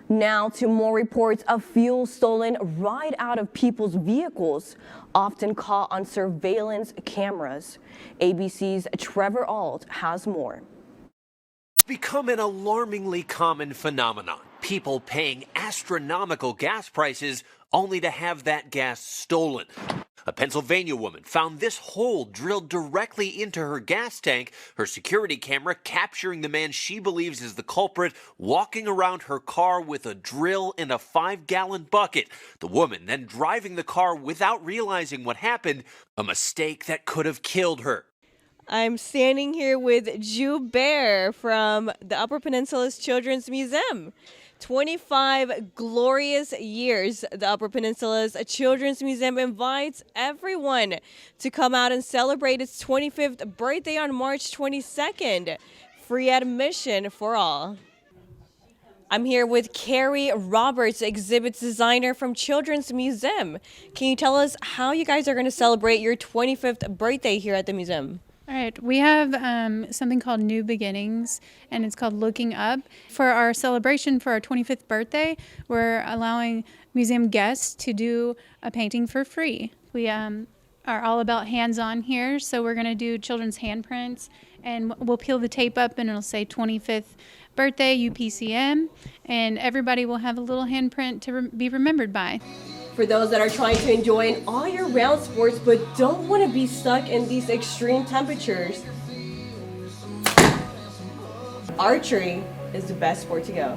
Now to more reports of fuel stolen right out of people's vehicles, often caught on surveillance cameras. ABC's Trevor Ault has more. It's become an alarmingly common phenomenon. People paying astronomical gas prices only to have that gas stolen. A Pennsylvania woman found this hole drilled directly into her gas tank, her security camera capturing the man she believes is the culprit walking around her car with a drill and a 5-gallon bucket. The woman then driving the car without realizing what happened, a mistake that could have killed her. I'm standing here with Ju Bear from the Upper Peninsula's Children's Museum. 25 glorious years, the Upper Peninsula's Children's Museum invites everyone to come out and celebrate its 25th birthday on March 22nd. Free admission for all. I'm here with Carrie Roberts, exhibits designer from Children's Museum. Can you tell us how you guys are going to celebrate your 25th birthday here at the museum? All right, we have something called New Beginnings, and it's called Looking Up. For our celebration for our 25th birthday, we're allowing museum guests to do a painting for free. We are all about hands-on here, so we're going to do children's handprints, and we'll peel the tape up, and it'll say 25th birthday UPCM, and everybody will have a little handprint to be remembered by. For those that are trying to enjoy an all-year-round sports but don't want to be stuck in these extreme temperatures, archery is the best sport to go.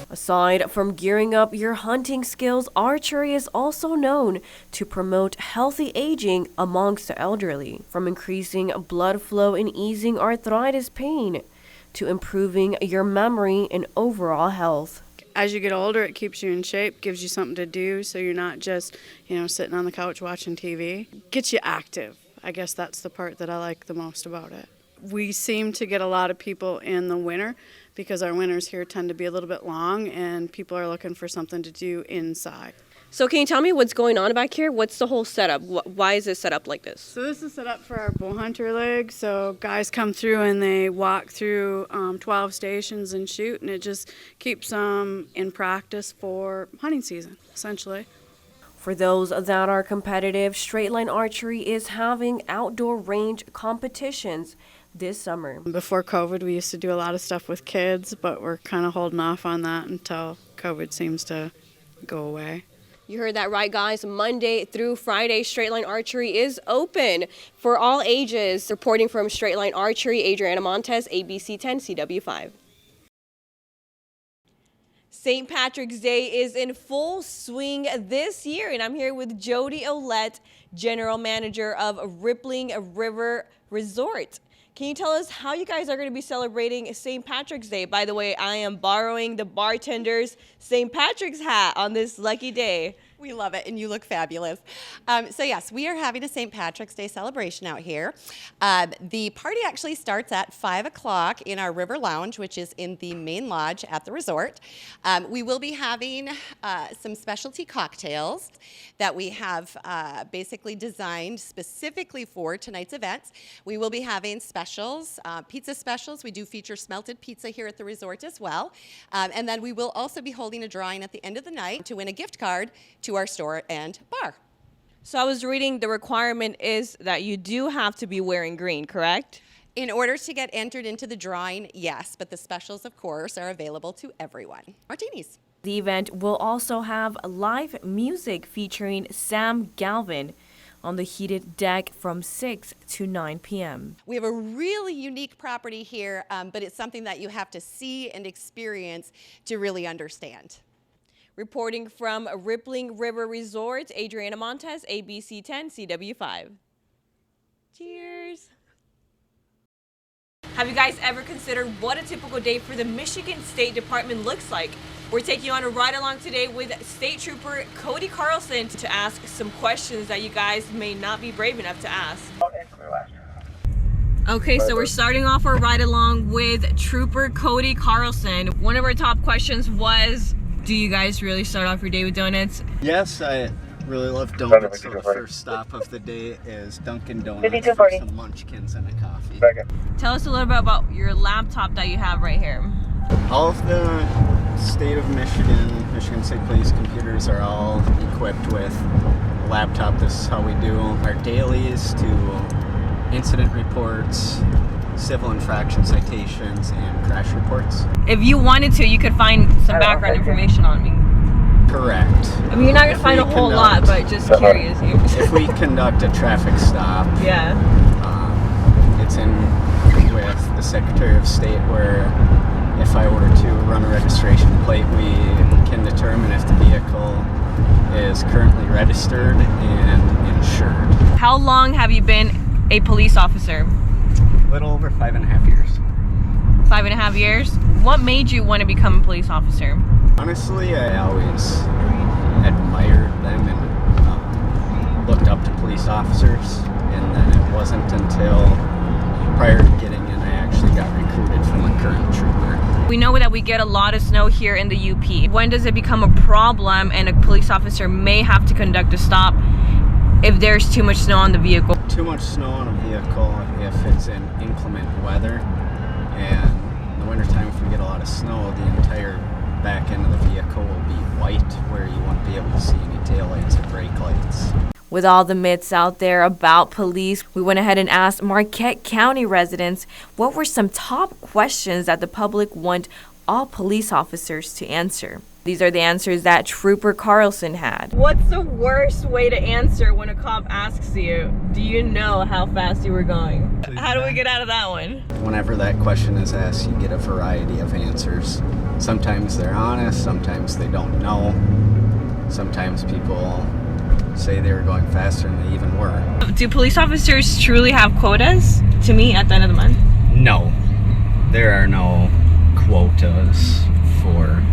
Aside from gearing up your hunting skills, archery is also known to promote healthy aging amongst the elderly, from increasing blood flow and easing arthritis pain to improving your memory and overall health. As you get older, it keeps you in shape, gives you something to do, so you're not just, sitting on the couch watching TV. Gets you active. I guess that's the part that I like the most about it. We seem to get a lot of people in the winter because our winters here tend to be a little bit long and people are looking for something to do inside. So can you tell me what's going on back here? What's the whole setup? Why is it set up like this? So this is set up for our bull hunter leg. So guys come through and they walk through 12 stations and shoot, and it just keeps them in practice for hunting season, essentially. For those that are competitive, straight line archery is having outdoor range competitions this summer. Before COVID, we used to do a lot of stuff with kids, but we're kind of holding off on that until COVID seems to go away. You heard that right, guys. Monday through Friday, Straight Line Archery is open for all ages. Reporting from Straight Line Archery, Adriana Montes, ABC 10 CW5. St. Patrick's Day is in full swing this year, and I'm here with Jody Olette, General Manager of Rippling River Resort. Can you tell us how you guys are going to be celebrating St. Patrick's Day? By the way, I am borrowing the bartender's St. Patrick's hat on this lucky day. We love it, and you look fabulous. So yes, we are having a St. Patrick's Day celebration out here. The party actually starts at 5 o'clock in our River Lounge, which is in the main lodge at the resort. We will be having some specialty cocktails that we have basically designed specifically for tonight's events. We will be having specials, pizza specials. We do feature smelted pizza here at the resort as well. And then we will also be holding a drawing at the end of the night to win a gift card to our store and bar. So I was reading the requirement is that you do have to be wearing green, correct? In order to get entered into the drawing, yes, but the specials, of course, are available to everyone. Martinis. The event will also have live music featuring Sam Galvin on the heated deck from 6 to 9 p.m. We have a really unique property here, but it's something that you have to see and experience to really understand. Reporting from Rippling River Resort, Adriana Montes, ABC 10 CW5. Cheers. Have you guys ever considered what a typical day for the Michigan State Department looks like? We're taking you on a ride along today with State Trooper Cody Carlson to ask some questions that you guys may not be brave enough to ask. Okay, so we're starting off our ride along with Trooper Cody Carlson. One of our top questions was, do you guys really start off your day with donuts? Yes, I really love donuts, so the first stop of the day is Dunkin' Donuts for some munchkins and a coffee. Tell us a little bit about your laptop that you have right here. All of the State of Michigan, Michigan State Police computers are all equipped with a laptop. This is how we do our dailies to incident reports, civil infraction citations, and crash reports. If you wanted to, you could find some background information on me. Correct. I mean, you're not going to find a whole lot, but just curious. If we conduct a traffic stop, Yeah. it's in with the Secretary of State where if I were to run a registration plate, we can determine if the vehicle is currently registered and insured. How long have you been a police officer? A little over 5.5 years. 5.5 years? What made you want to become a police officer? Honestly, I always admired them and looked up to police officers, and then it wasn't until prior to getting in I actually got recruited from a current trooper. We know that we get a lot of snow here in the UP. When does it become a problem and a police officer may have to conduct a stop if there's too much snow on the vehicle? Too much snow on a vehicle if it's in inclement weather, and in the wintertime if we get a lot of snow, the entire back end of the vehicle will be white where you won't be able to see any taillights or brake lights. With all the myths out there about police, we went ahead and asked Marquette County residents what were some top questions that the public want all police officers to answer. These are the answers that Trooper Carlson had. What's the worst way to answer when a cop asks you, do you know how fast you were going? How do we get out of that one? Whenever that question is asked, you get a variety of answers. Sometimes they're honest, sometimes they don't know. Sometimes people say they were going faster than they even were. Do police officers truly have quotas to meet at the end of the month? No, there are no quotas for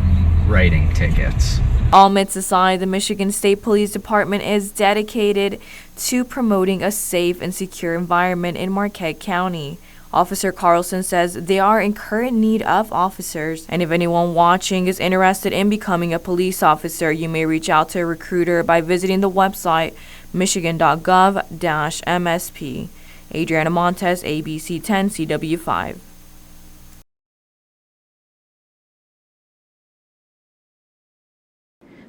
writing tickets. All myths aside, the Michigan State Police Department is dedicated to promoting a safe and secure environment in Marquette County. Officer Carlson says they are in current need of officers, and if anyone watching is interested in becoming a police officer, you may reach out to a recruiter by visiting the website michigan.gov-msp. Adriana Montes, ABC 10 CW5.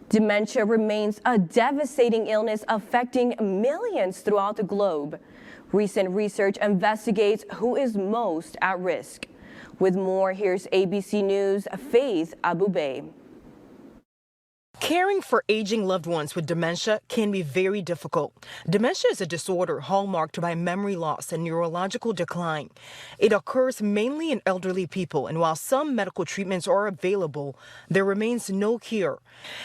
Dementia remains a devastating illness affecting millions throughout the globe. Recent research investigates who is most at risk. With more, here's ABC News' Faith Abubey. Caring for aging loved ones with dementia can be very difficult. Dementia is a disorder hallmarked by memory loss and neurological decline. It occurs mainly in elderly people, and while some medical treatments are available, there remains no cure.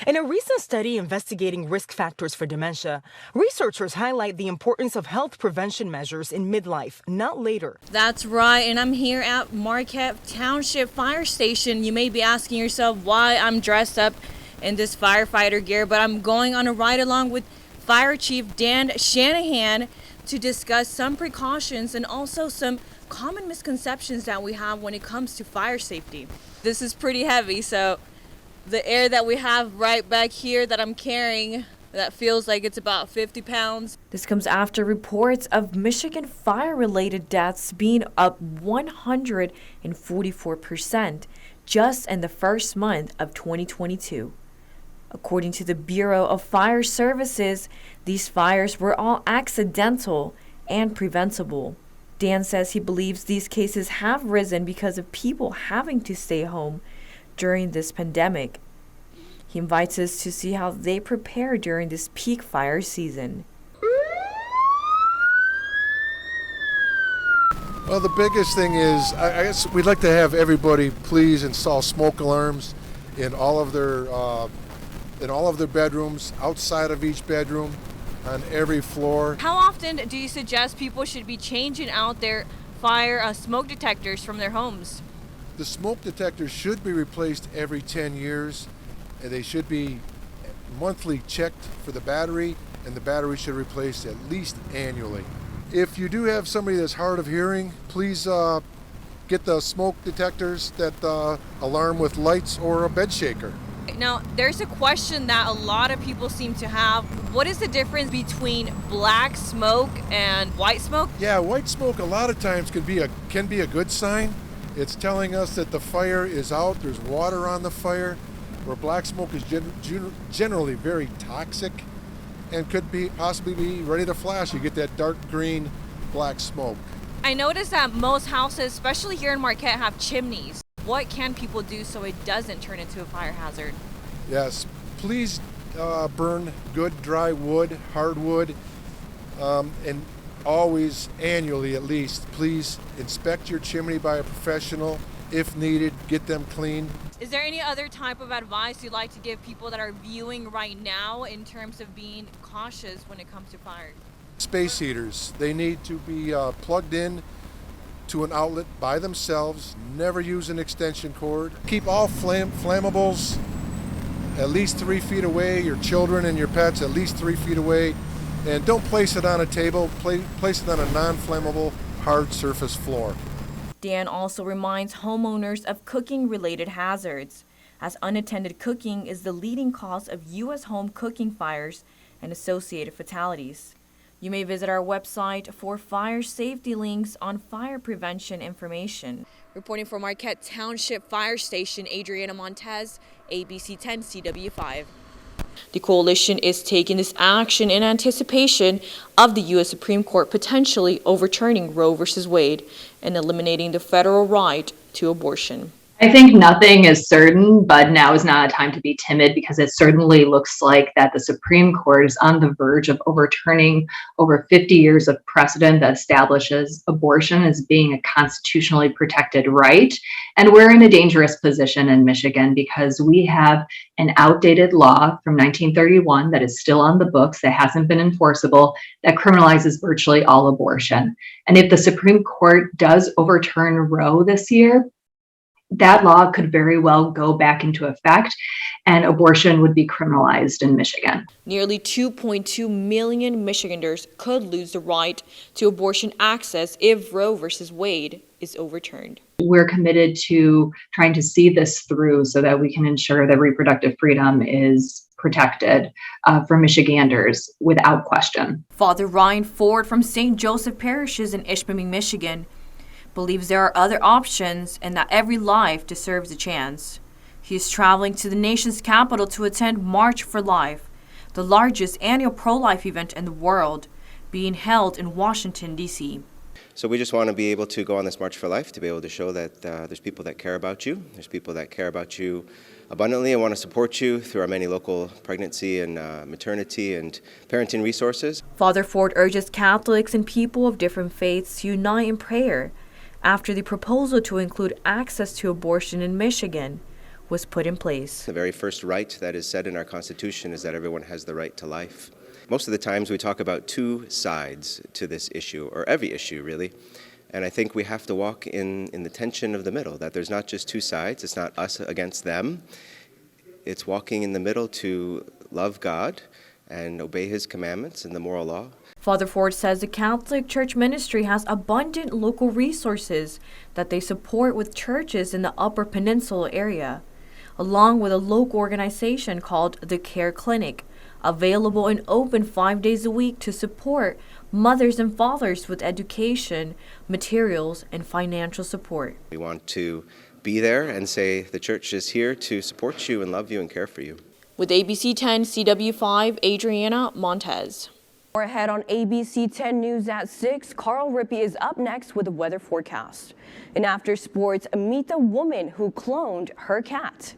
In a recent study investigating risk factors for dementia, researchers highlight the importance of health prevention measures in midlife, not later. That's right, and I'm here at Marquette Township Fire Station. You may be asking yourself why I'm dressed up in this firefighter gear, but I'm going on a ride along with Fire Chief Dan Shanahan to discuss some precautions and also some common misconceptions that we have when it comes to fire safety. This is pretty heavy, so the air that we have right back here that I'm carrying, that feels like it's about 50 pounds. This comes after reports of Michigan fire-related deaths being up 144% just in the first month of 2022. According to the Bureau of Fire Services, these fires were all accidental and preventable. Dan says he believes these cases have risen because of people having to stay home during this pandemic. He invites us to see how they prepare during this peak fire season. Well, the biggest thing is, I guess we'd like to have everybody please install smoke alarms in all of their bedrooms, outside of each bedroom, on every floor. How often do you suggest people should be changing out their fire smoke detectors from their homes? The smoke detectors should be replaced every 10 years, and they should be monthly checked for the battery, and the battery should be replaced at least annually. If you do have somebody that's hard of hearing, please get the smoke detectors that alarm with lights or a bed shaker. Now, there's a question that a lot of people seem to have. What is the difference between black smoke and white smoke? Yeah, white smoke a lot of times can be a good sign, It's telling us that the fire is out, there's water on the fire, where black smoke is generally very toxic and could possibly be ready to flash. You get that dark green black smoke. I noticed that most houses, especially here in Marquette, have chimneys. What can people do so it doesn't turn into a fire hazard? Yes, please burn good dry wood, hardwood, and always annually at least, please inspect your chimney by a professional. If needed, get them clean. Is there any other type of advice you'd like to give people that are viewing right now in terms of being cautious when it comes to fire? Space heaters, they need to be plugged in to an outlet by themselves. Never use an extension cord. Keep all flammables at least 3 feet away, your children and your pets at least 3 feet away. And don't place it on a table, place it on a non-flammable hard surface floor. Dan also reminds homeowners of cooking-related hazards, as unattended cooking is the leading cause of U.S. home cooking fires and associated fatalities. You may visit our website for fire safety links on fire prevention information. Reporting from Marquette Township Fire Station, Adriana Montes, ABC 10 CW5. The coalition is taking this action in anticipation of the U.S. Supreme Court potentially overturning Roe v. Wade and eliminating the federal right to abortion. I think nothing is certain, but now is not a time to be timid because it certainly looks like that the Supreme Court is on the verge of overturning over 50 years of precedent that establishes abortion as being a constitutionally protected right. And we're in a dangerous position in Michigan because we have an outdated law from 1931 that is still on the books, that hasn't been enforceable, that criminalizes virtually all abortion. And if the Supreme Court does overturn Roe this year, that law could very well go back into effect and abortion would be criminalized in Michigan. Nearly 2.2 million Michiganders could lose the right to abortion access if Roe v. Wade is overturned. We're committed to trying to see this through so that we can ensure that reproductive freedom is protected for Michiganders without question. Father Ryan Ford from St. Joseph Parishes in Ishpeming, Michigan, believes there are other options and that every life deserves a chance. He is traveling to the nation's capital to attend March for Life, the largest annual pro-life event in the world, being held in Washington, D.C. So we just want to be able to go on this March for Life, to be able to show that there's people that care about you. There's people that care about you abundantly and want to support you through our many local pregnancy and maternity and parenting resources. Father Ford urges Catholics and people of different faiths to unite in prayer after the proposal to include access to abortion in Michigan was put in place. The very first right that is said in our Constitution is that everyone has the right to life. Most of the times we talk about two sides to this issue, or every issue really, and I think we have to walk in the tension of the middle, that there's not just two sides, it's not us against them, it's walking in the middle to love God and obey His commandments and the moral law. Father Ford says the Catholic Church ministry has abundant local resources that they support with churches in the Upper Peninsula area, along with a local organization called the Care Clinic, available and open 5 days a week to support mothers and fathers with education, materials, and financial support. We want to be there and say the church is here to support you and love you and care for you. With ABC 10 CW5, Adriana Montes. More ahead on ABC 10 News at 6, Carl Rippey is up next with the weather forecast. And after sports, meet the woman who cloned her cat.